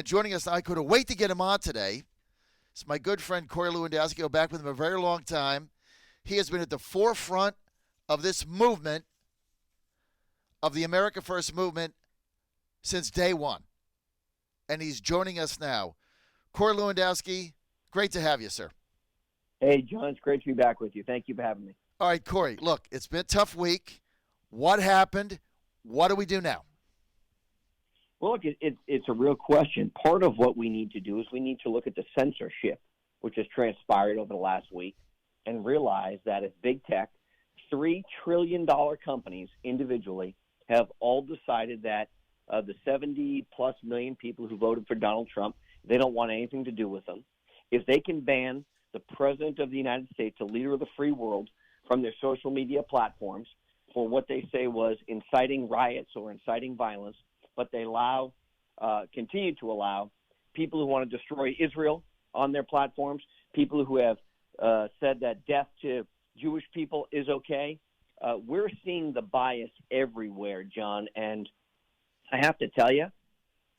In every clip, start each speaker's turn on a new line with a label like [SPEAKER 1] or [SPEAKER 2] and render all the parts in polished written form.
[SPEAKER 1] And joining us, I couldn't wait to get him on today. It's my good friend Corey Lewandowski. I go back with him a very long time. He has been at the forefront of this movement, of the America First movement, since day one. And he's joining us now. Corey Lewandowski, great to have you, sir.
[SPEAKER 2] Hey, John, it's great to be back with you. Thank you for having me.
[SPEAKER 1] All right, Corey, look, it's been a tough week. What happened? What do we do now?
[SPEAKER 2] Well, look, it's a real question. Part of what we need to do is we need to look at the censorship, which has transpired over the last week, and realize that as big tech, $3 trillion companies individually have all decided that the 70-plus million people who voted for Donald Trump, they don't want anything to do with them. If they can ban the President of the United States, the leader of the free world, from their social media platforms for what they say was inciting riots or inciting violence, but they continue to allow people who want to destroy Israel on their platforms, people who have said that death to Jewish people is okay. We're seeing the bias everywhere, John, and I have to tell you,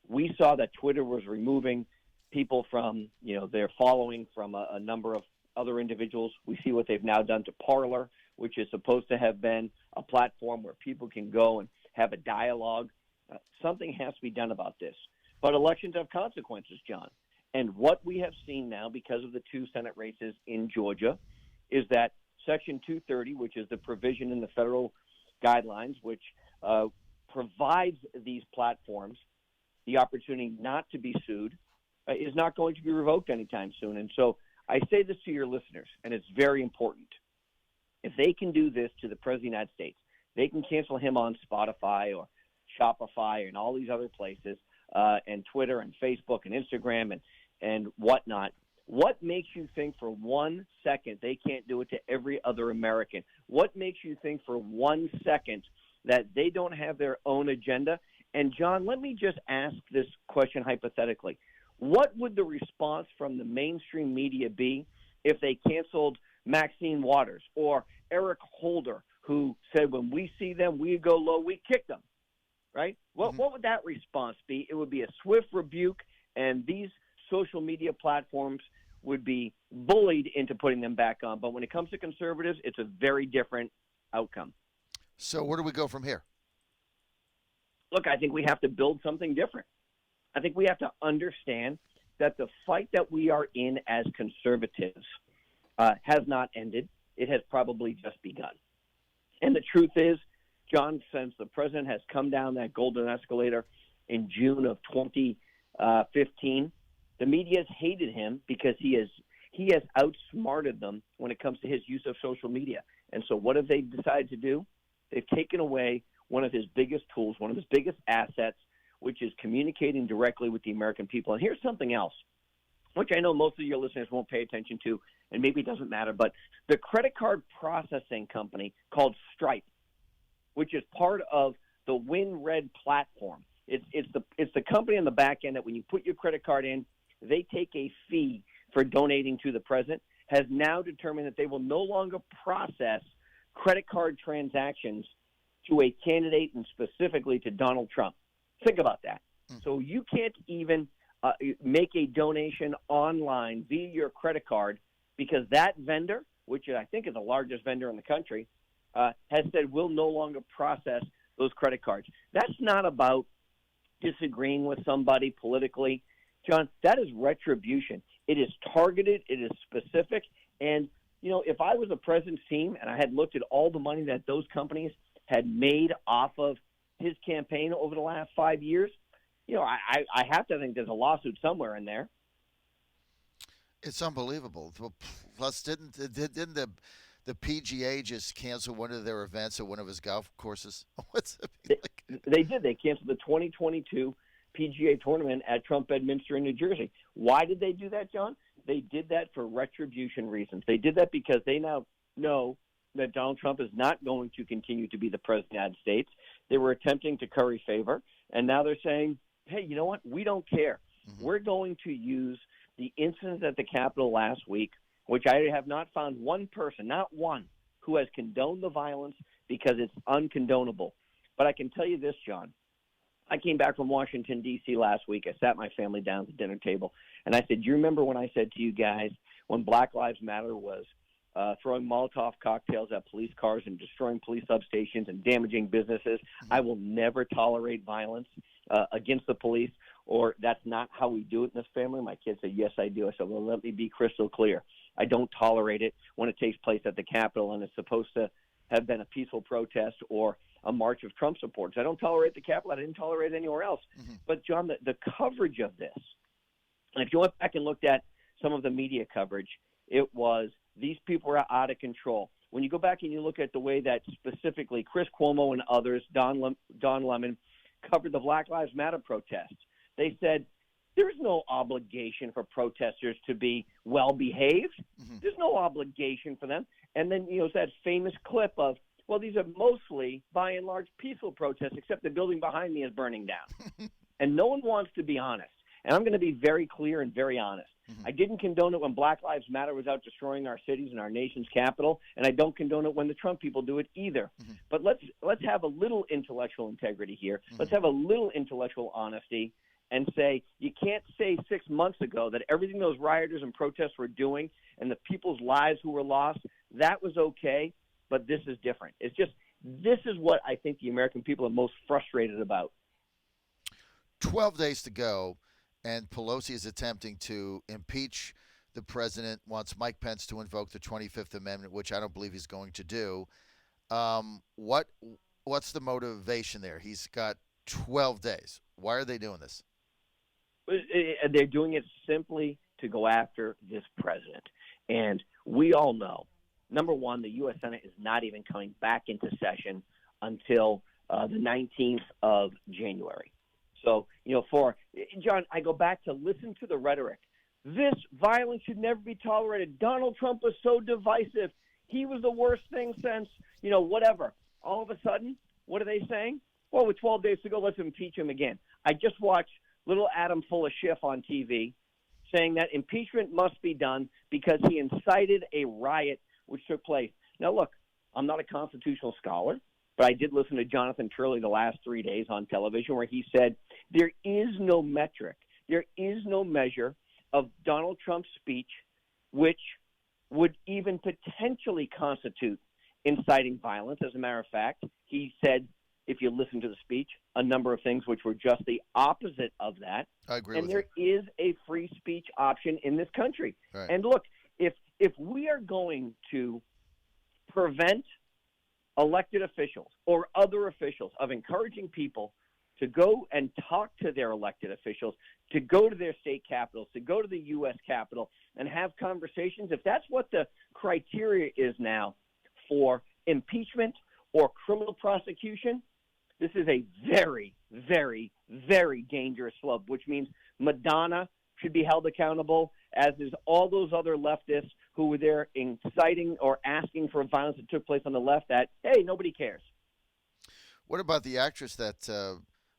[SPEAKER 2] we saw that Twitter was removing people from, their following from a number of other individuals. We see what they've now done to Parler, which is supposed to have been a platform where people can go and have a dialogue. Something has to be done about this. But elections have consequences, John. And what we have seen now, because of the 2 Senate races in Georgia, is that Section 230, which is the provision in the federal guidelines, which provides these platforms the opportunity not to be sued, is not going to be revoked anytime soon. And so I say this to your listeners, and it's very important. If they can do this to the President of the United States, they can cancel him on Spotify or Shopify and all these other places, and Twitter and Facebook and Instagram and whatnot. What makes you think for 1 second they can't do it to every other American? What makes you think for 1 second that they don't have their own agenda? And, John, let me just ask this question hypothetically. What would the response from the mainstream media be if they canceled Maxine Waters or Eric Holder, who said when we see them, we go low, we kick them, right? What would that response be? It would be a swift rebuke, and these social media platforms would be bullied into putting them back on. But when it comes to conservatives, it's a very different outcome.
[SPEAKER 1] So where do we go from here?
[SPEAKER 2] Look, I think we have to build something different. I think we have to understand that the fight that we are in as conservatives has not ended. It has probably just begun. And the truth is, John, since the president has come down that golden escalator in June of 2015, the media has hated him because he has outsmarted them when it comes to his use of social media. And so what have they decided to do? They've taken away one of his biggest tools, one of his biggest assets, which is communicating directly with the American people. And here's something else, which I know most of your listeners won't pay attention to, and maybe it doesn't matter, but the credit card processing company called Stripe, which is part of the WinRed platform. It's the company on the back end that when you put your credit card in, they take a fee for donating to the president, has now determined that they will no longer process credit card transactions to a candidate and specifically to Donald Trump. Think about that. So you can't even make a donation online via your credit card because that vendor, which I think is the largest vendor in the country, has said we'll no longer process those credit cards. That's not about disagreeing with somebody politically. John, that is retribution. It is targeted. It is specific. And, if I was the president's team and I had looked at all the money that those companies had made off of his campaign over the last 5 years, I have to think there's a lawsuit somewhere in there.
[SPEAKER 1] It's unbelievable. Plus, didn't the PGA just cancel one of their events at one of his golf courses?
[SPEAKER 2] They did. They canceled the 2022 PGA tournament at Trump Bedminster in New Jersey. Why did they do that, John? They did that for retribution reasons. They did that because they now know that Donald Trump is not going to continue to be the president of the United States. They were attempting to curry favor, and now they're saying, hey, you know what? We don't care. We're going to use the incident at the Capitol last week, which I have not found one person, not one, who has condoned the violence because it's uncondonable. But I can tell you this, John. I came back from Washington, D.C. last week. I sat my family down at the dinner table, and I said, do you remember when I said to you guys when Black Lives Matter was throwing Molotov cocktails at police cars and destroying police substations and damaging businesses? I will never tolerate violence against the police, or that's not how we do it in this family. My kids said, yes, I do. I said, well, let me be crystal clear. I don't tolerate it when it takes place at the Capitol and it's supposed to have been a peaceful protest or a march of Trump supporters. I don't tolerate the Capitol. I didn't tolerate it anywhere else. But, John, the coverage of this, and if you went back and looked at some of the media coverage, it was these people are out of control. When you go back and you look at the way that specifically Chris Cuomo and others, Don Lemon, covered the Black Lives Matter protests, they said there's no obligation for protesters to be well-behaved. There's no obligation for them. And then, it's that famous clip of, well, these are mostly, by and large, peaceful protests, except the building behind me is burning down. And no one wants to be honest. And I'm going to be very clear and very honest. I didn't condone it when Black Lives Matter was out destroying our cities and our nation's capital, and I don't condone it when the Trump people do it either. But let's have a little intellectual integrity here. Let's have a little intellectual honesty and say you can't say 6 months ago that everything those rioters and protests were doing and the people's lives who were lost, that was okay, but this is different. It's just this is what I think the American people are most frustrated about.
[SPEAKER 1] 12 days to go, and Pelosi is attempting to impeach the president, wants Mike Pence to invoke the 25th Amendment, which I don't believe he's going to do. What's the motivation there? He's got 12 days. Why are they doing this?
[SPEAKER 2] They're doing it simply to go after this president. And we all know, number one, the U.S. Senate is not even coming back into session until the 19th of January. So, for John, I go back to listen to the rhetoric. This violence should never be tolerated. Donald Trump was so divisive. He was the worst thing since, whatever. All of a sudden, what are they saying? Well, with 12 days to go, let's impeach him again. I just watched little Adam full of Schiff on TV saying that impeachment must be done because he incited a riot which took place. Now, look, I'm not a constitutional scholar, but I did listen to Jonathan Turley the last 3 days on television where he said there is no metric, there is no measure of Donald Trump's speech which would even potentially constitute inciting violence. As a matter of fact, he said, if you listen to the speech, a number of things which were just the opposite of that.
[SPEAKER 1] I agree
[SPEAKER 2] and
[SPEAKER 1] with
[SPEAKER 2] there
[SPEAKER 1] you.
[SPEAKER 2] is a free speech option in this country.
[SPEAKER 1] Right.
[SPEAKER 2] And look, if we are going to prevent elected officials or other officials of encouraging people to go and talk to their elected officials, to go to their state capitals, to go to the U.S. Capitol and have conversations, if that's what the criteria is now for impeachment or criminal prosecution, this is a very, very, very dangerous slope, which means Madonna should be held accountable, as is all those other leftists who were there inciting or asking for violence that took place on the left that, hey, nobody cares.
[SPEAKER 1] What about the actress that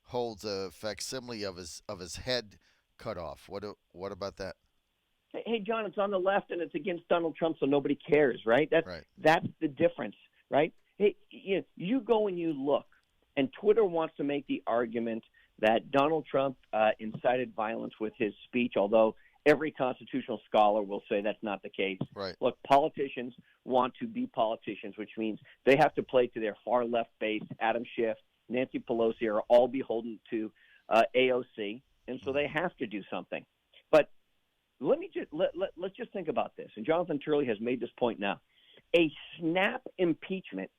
[SPEAKER 1] holds a facsimile of his head cut off? What about that?
[SPEAKER 2] Hey, John, it's on the left and it's against Donald Trump, so nobody cares, right? That's the difference, right? Hey, you go and you look, and Twitter wants to make the argument that Donald Trump incited violence with his speech, although every constitutional scholar will say that's not the case.
[SPEAKER 1] Right.
[SPEAKER 2] Look, politicians want to be politicians, which means they have to play to their far left base. Adam Schiff, Nancy Pelosi are all beholden to AOC, and so they have to do something. But let's just think about this, and Jonathan Turley has made this point now. A snap impeachment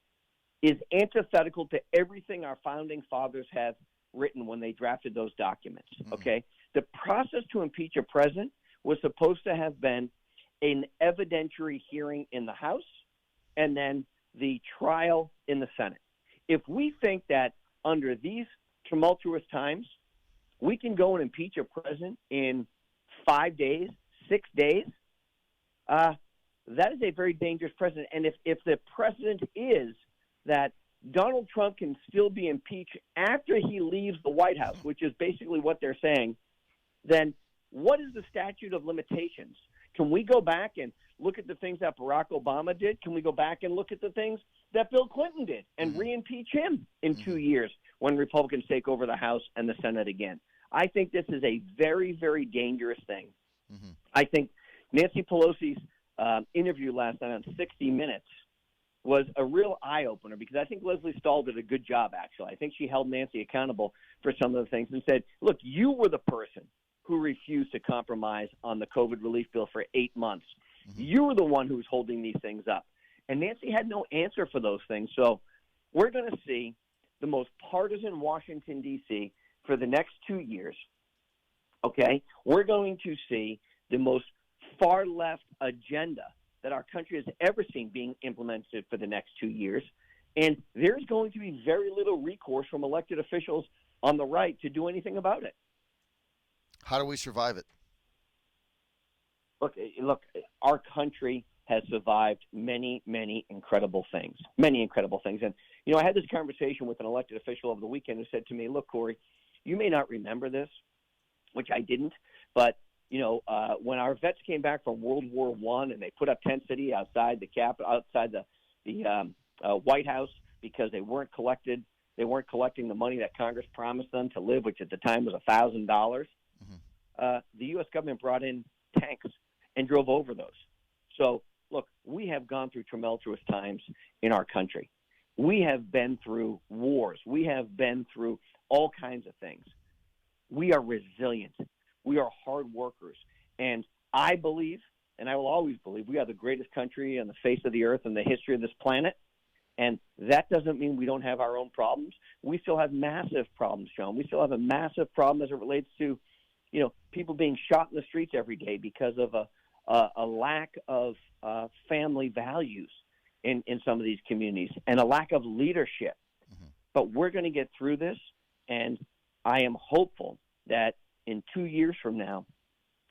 [SPEAKER 2] is antithetical to everything our founding fathers have written when they drafted those documents, okay? The process to impeach a president was supposed to have been an evidentiary hearing in the House and then the trial in the Senate. If we think that under these tumultuous times, we can go and impeach a president in 5 days, 6 days, that is a very dangerous precedent. And if the precedent is that Donald Trump can still be impeached after he leaves the White House, which is basically what they're saying, then what is the statute of limitations? Can we go back and look at the things that Barack Obama did? Can we go back and look at the things that Bill Clinton did and re-impeach him in 2 years when Republicans take over the House and the Senate again. I think this is a very, very dangerous thing. Mm-hmm. I think Nancy Pelosi's interview last night on 60 Minutes was a real eye-opener because I think Leslie Stahl did a good job, actually. I think she held Nancy accountable for some of the things and said, look, you were the person who refused to compromise on the COVID relief bill for 8 months. Mm-hmm. You were the one who was holding these things up. And Nancy had no answer for those things. So we're going to see the most partisan Washington, D.C. for the next 2 years, okay? We're going to see the most far-left agenda that our country has ever seen being implemented for the next 2 years. And there's going to be very little recourse from elected officials on the right to do anything about it.
[SPEAKER 1] How do we survive it?
[SPEAKER 2] Look, our country has survived many, many incredible things. And, I had this conversation with an elected official over the weekend who said to me, look, Corey, you may not remember this, which I didn't, but, when our vets came back from World War I and they put up Tent City outside the White House because they weren't collecting the money that Congress promised them to live, which at the time was $1,000. Mm-hmm. The U.S. government brought in tanks and drove over those. So, look, we have gone through tumultuous times in our country. We have been through wars. We have been through all kinds of things. We are resilient. We are hard workers. And I believe, and I will always believe, we are the greatest country on the face of the earth in the history of this planet. And that doesn't mean we don't have our own problems. We still have massive problems, John. We still have a massive problem as it relates to, people being shot in the streets every day because of a lack of family values in some of these communities and a lack of leadership. Mm-hmm. But we're going to get through this, and I am hopeful that in 2 years from now,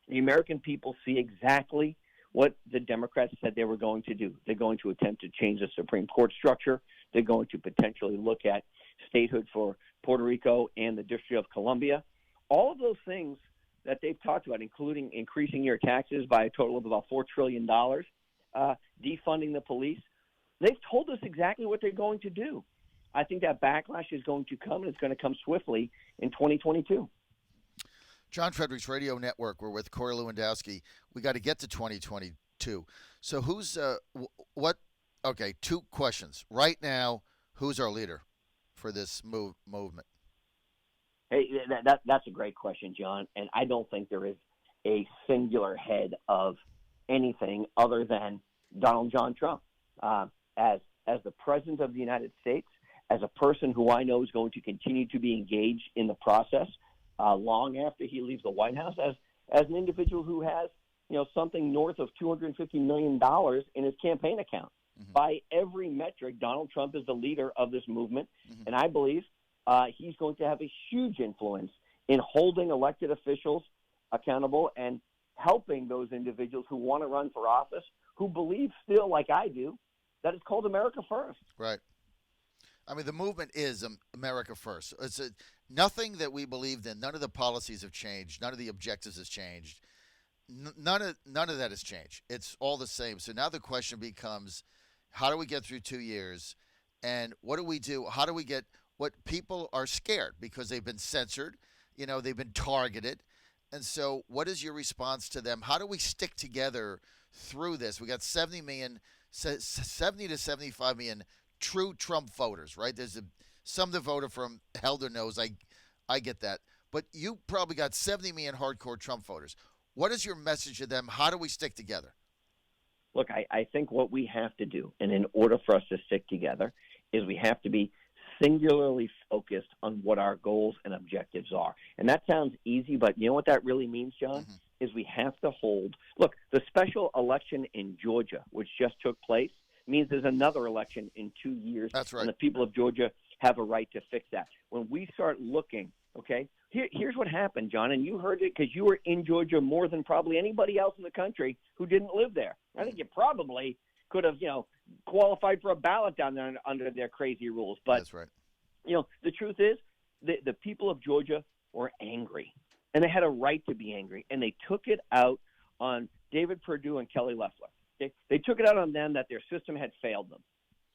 [SPEAKER 2] the American people see exactly what the Democrats said they were going to do. They're going to attempt to change the Supreme Court structure. They're going to potentially look at statehood for Puerto Rico and the District of Columbia. All of those things that they've talked about, including increasing your taxes by a total of about $4 trillion, defunding the police, they've told us exactly what they're going to do. I think that backlash is going to come, and it's going to come swiftly in 2022.
[SPEAKER 1] John Fredericks Radio Network. We're with Corey Lewandowski. We got to get to 2022. So who's what? Okay, 2 questions. Right now, who's our leader for this movement?
[SPEAKER 2] Hey, that's a great question, John. And I don't think there is a singular head of anything other than Donald John Trump. As the president of the United States, as a person who I know is going to continue to be engaged in the process long after he leaves the White House, as an individual who has something north of $250 million in his campaign account. Mm-hmm. By every metric, Donald Trump is the leader of this movement, mm-hmm. and I believe he's going to have a huge influence in holding elected officials accountable and helping those individuals who want to run for office, who believe still, like I do, that it's called America First.
[SPEAKER 1] Right. I mean, the movement is America First. It's nothing that we believed in. None of the policies have changed. None of the objectives has changed. None of that has changed. It's all the same. So now the question becomes, how do we get through 2 years? And what do we do? How do we get what people are scared because they've been censored, they've been targeted. And so what is your response to them? How do we stick together through this? We got 70 to 75 million true Trump voters, right? There's some that voted from hell to nose. I get that. But you probably got 70 million hardcore Trump voters. What is your message to them? How do we stick together?
[SPEAKER 2] Look, I think what we have to do, and in order for us to stick together, is we have to be singularly focused on what our goals and objectives are. And that sounds easy, but you know what that really means, John? Mm-hmm. Is we have to hold. Look, the special election in Georgia, which just took place, means there's another election in 2 years.
[SPEAKER 1] That's right.
[SPEAKER 2] And the people of Georgia have a right to fix that. When we start looking, okay, here's what happened, John, and you heard it because you were in Georgia more than probably anybody else in the country who didn't live there. I think you probably could have, qualified for a ballot down there under their crazy rules. But,
[SPEAKER 1] that's right.
[SPEAKER 2] The truth is the people of Georgia were angry, and they had a right to be angry, and they took it out on David Perdue and Kelly Loeffler. They took it out on them that their system had failed them.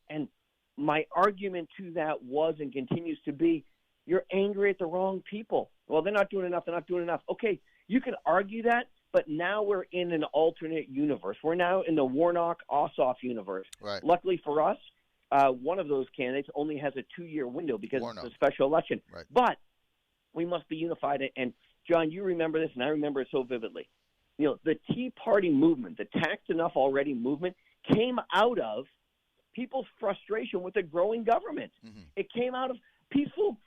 [SPEAKER 2] And my argument to that was and continues to be, you're angry at the wrong people. Well, they're not doing enough. They're not doing enough. Okay, you can argue that, but now we're in an alternate universe. We're now in the Warnock-Ossoff universe.
[SPEAKER 1] Right.
[SPEAKER 2] Luckily for us, one of those candidates only has a 2-year window because
[SPEAKER 1] Warnock.
[SPEAKER 2] it's a special election.
[SPEAKER 1] Right.
[SPEAKER 2] But we must be unified. And, John, you remember this, and I remember it so vividly. The Tea Party movement, the taxed enough already movement, came out of people's frustration with the growing government.
[SPEAKER 1] Mm-hmm.
[SPEAKER 2] It came out of peaceful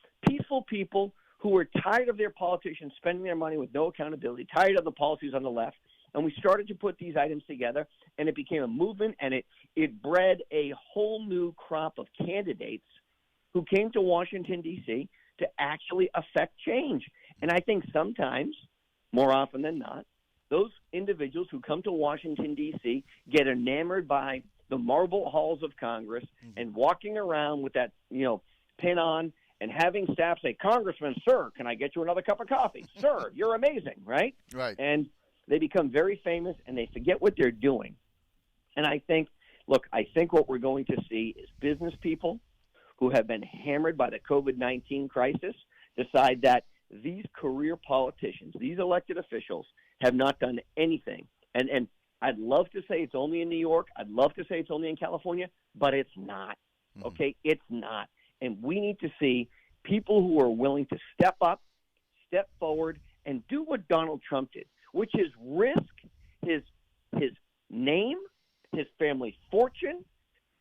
[SPEAKER 2] people who were tired of their politicians spending their money with no accountability, tired of the policies on the left. And we started to put these items together, and it became a movement, and it bred a whole new crop of candidates who came to Washington, D.C. to actually affect change. And I think sometimes, more often than not, those individuals who come to Washington, D.C. get enamored by the marble halls of Congress and walking around with that, pin on and having staff say, "Congressman, sir, can I get you another cup of coffee? Sir, you're amazing," right?
[SPEAKER 1] Right.
[SPEAKER 2] And they become very famous, and they forget what they're doing. And I think what we're going to see is business people who have been hammered by the COVID-19 crisis decide that these career politicians, these elected officials, have not done anything. And I'd love to say it's only in New York. I'd love to say it's only in California, but it's not. Okay? It's not. And we need to see people who are willing to step up, step forward, and do what Donald Trump did, which is risk his name, his family fortune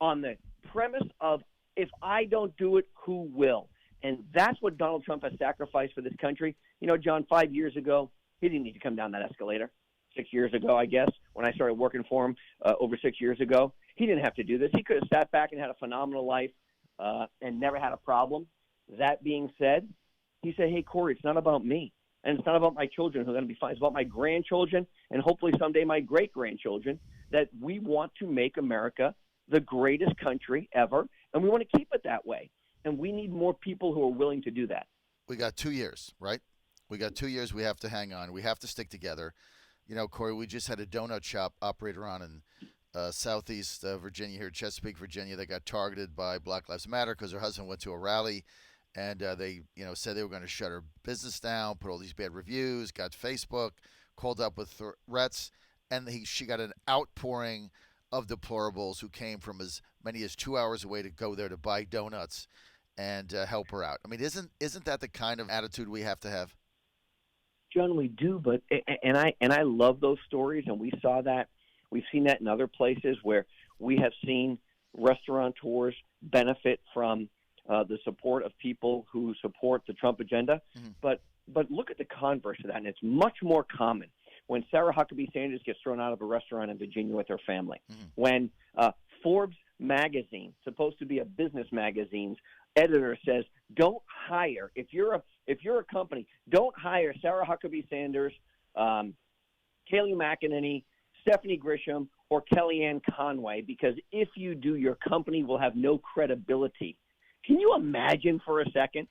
[SPEAKER 2] on the premise of, if I don't do it, who will? And that's what Donald Trump has sacrificed for this country. John, 5 years ago, he didn't need to come down that escalator. 6 years ago, I guess, when I started working for him over 6 years ago, he didn't have to do this. He could have sat back and had a phenomenal life and never had a problem. That being said, he said, "Hey, Corey, it's not about me. And it's not about my children who are going to be fine. It's about my grandchildren and hopefully someday my great-grandchildren, that we want to make America the greatest country ever, and we want to keep it that way. And we need more people who are willing to do that."
[SPEAKER 1] We got 2 years, right? We got 2 years. We have to hang on. We have to stick together. Corey, we just had a donut shop operator on in southeast Virginia, here, Chesapeake, Virginia. They got targeted by Black Lives Matter because her husband went to a rally, and they, said they were going to shut her business down, put all these bad reviews, got Facebook, called up with threats, and she got an outpouring of deplorables who came from as many as 2 hours away to go there to buy donuts and help her out. I mean, isn't that the kind of attitude we have to have?
[SPEAKER 2] John, we do, but and I love those stories, and we saw that. We've seen that in other places where we have seen restaurateurs benefit from the support of people who support the Trump agenda. Mm-hmm. But look at the converse of that, and it's much more common when Sarah Huckabee Sanders gets thrown out of a restaurant in Virginia with her family. Mm-hmm. When Forbes magazine, supposed to be a business magazine's editor, says, "Don't hire, if you're a company, don't hire Sarah Huckabee Sanders, Kayleigh McEnany, Stephanie Grisham, or Kellyanne Conway, because if you do, your company will have no credibility." Can you imagine for a second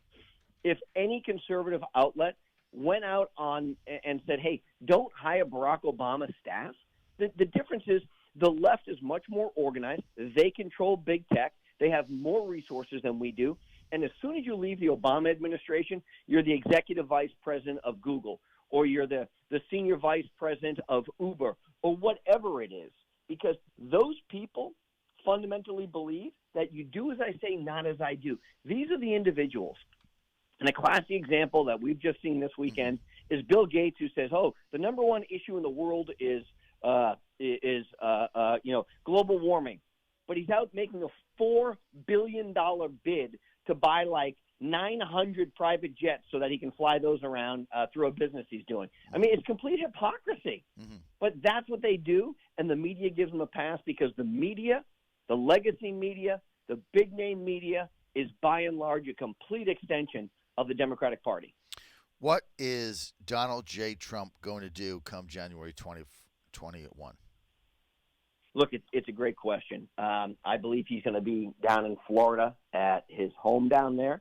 [SPEAKER 2] if any conservative outlet went out on and said, "Hey, don't hire Barack Obama's staff"? The difference is the left is much more organized. They control big tech. They have more resources than we do. And as soon as you leave the Obama administration, you're the executive vice president of Google, or you're the senior vice president of Uber, or whatever it is, because those people fundamentally believe that you do as I say, not as I do. These are the individuals. And a classic example that we've just seen this weekend is Bill Gates, who says, "Oh, the number one issue in the world is global warming," but he's out making a $4 billion bid to buy like 900 private jets so that he can fly those around through a business he's doing. I mean, it's complete hypocrisy. Mm-hmm. But that's what they do, and the media gives them a pass because the media, the legacy media, the big-name media, is by and large a complete extension of the Democratic Party.
[SPEAKER 1] What is Donald J. Trump going to do come January 2021?
[SPEAKER 2] Look, it's a great question. I believe he's going to be down in Florida at his home down there.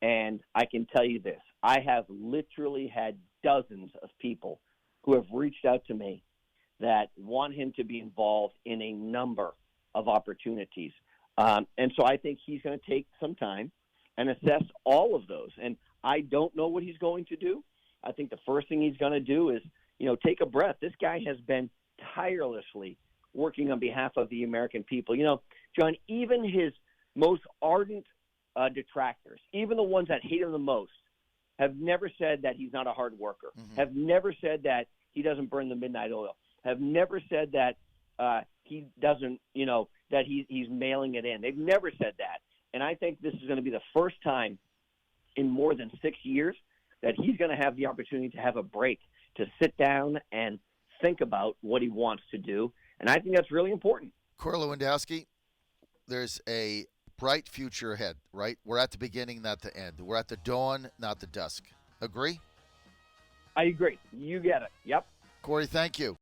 [SPEAKER 2] And I can tell you this. I have literally had dozens of people who have reached out to me that want him to be involved in a number of opportunities. And so I think he's going to take some time and assess all of those. And I don't know what he's going to do. I think the first thing he's going to do is, take a breath. This guy has been tirelessly working on behalf of the American people. John, even his most ardent detractors, even the ones that hate him the most, have never said that he's not a hard worker, have never said that he doesn't burn the midnight oil, have never said that he doesn't, that he's mailing it in. They've never said that. And I think this is going to be the first time in more than 6 years that he's going to have the opportunity to have a break, to sit down and think about what he wants to do. And I think that's really important.
[SPEAKER 1] Corey Lewandowski, there's a bright future ahead, right? We're at the beginning, not the end. We're at the dawn, not the dusk. Agree?
[SPEAKER 2] I agree. You get it. Yep.
[SPEAKER 1] Corey, thank you.